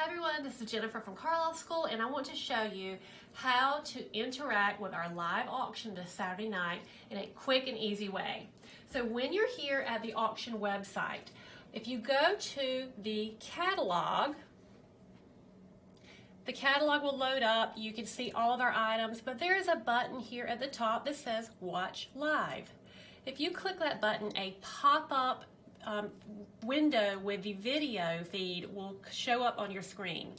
Hi everyone, this is Jennifer from Carlisle School, and I want to show you how to interact with our live auction this Saturday night in a quick and easy way. So when you're here at the auction website, if you go to the catalog will load up. You can see all of our items, but there is a button here at the top that says Watch Live. If you click that button, a pop-up window with the video feed will show up on your screen.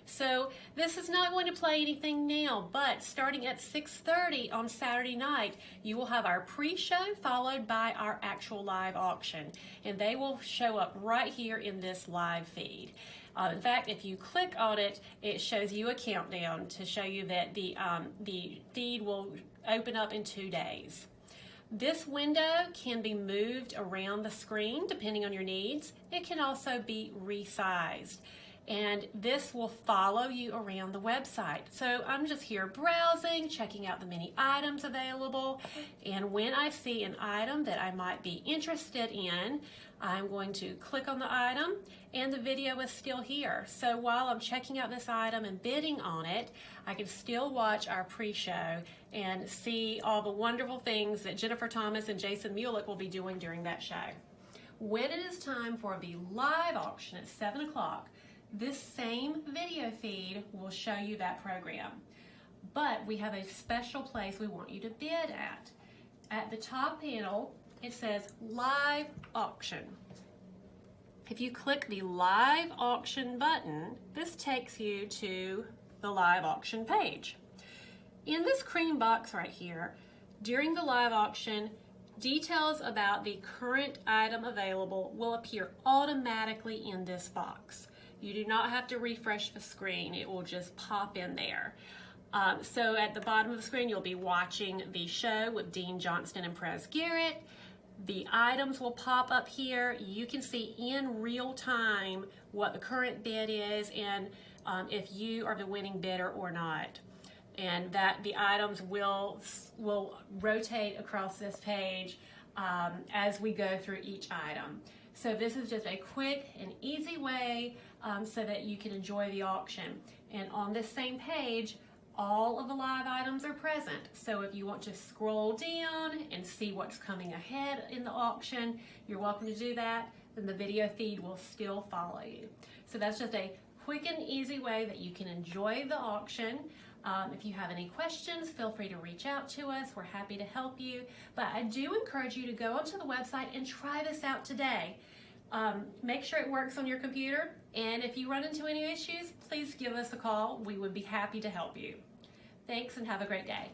So this is not going to play anything now, but starting at 6:30 on Saturday night, you will have our pre-show followed by our actual live auction, and they will show up right here in this live feed. In fact, if you click on it, it shows you a countdown to show you that the feed will open up in 2 days. This window can be moved around the screen depending on your needs. It can also be resized, and this will follow you around the website. So I'm just here browsing, checking out the many items available, and when I see an item that I might be interested in, I'm going to click on the item, and the video is still here. So while I'm checking out this item and bidding on it, I can still watch our pre-show and see all the wonderful things that Jennifer Thomas and Jason Mulek will be doing during that show. When it is time for the live auction at 7 o'clock, this same video feed will show you that program. But we have a special place we want you to bid at. At the top panel, it says Live Auction. If you click the Live Auction button, this takes you to the live auction page. In this green box right here, during the live auction, details about the current item available will appear automatically in this box. You do not have to refresh the screen, it will just pop in there. So at the bottom of the screen, you'll be watching the show with Dean Johnston and Prez Garrett. The items will pop up here. You can see in real time what the current bid is and if you are the winning bidder or not. And that the items will rotate across this page as we go through each item. So this is just a quick and easy way so that you can enjoy the auction. And on this same page, all of the live items are present. So if you want to scroll down and see what's coming ahead in the auction, you're welcome to do that. Then the video feed will still follow you. So that's just a quick and easy way that you can enjoy the auction. If you have any questions, feel free to reach out to us. We're happy to help you. But I do encourage you to go onto the website and try this out today. Make sure it works on your computer, and if you run into any issues, please give us a call. We would be happy to help you. Thanks, and have a great day.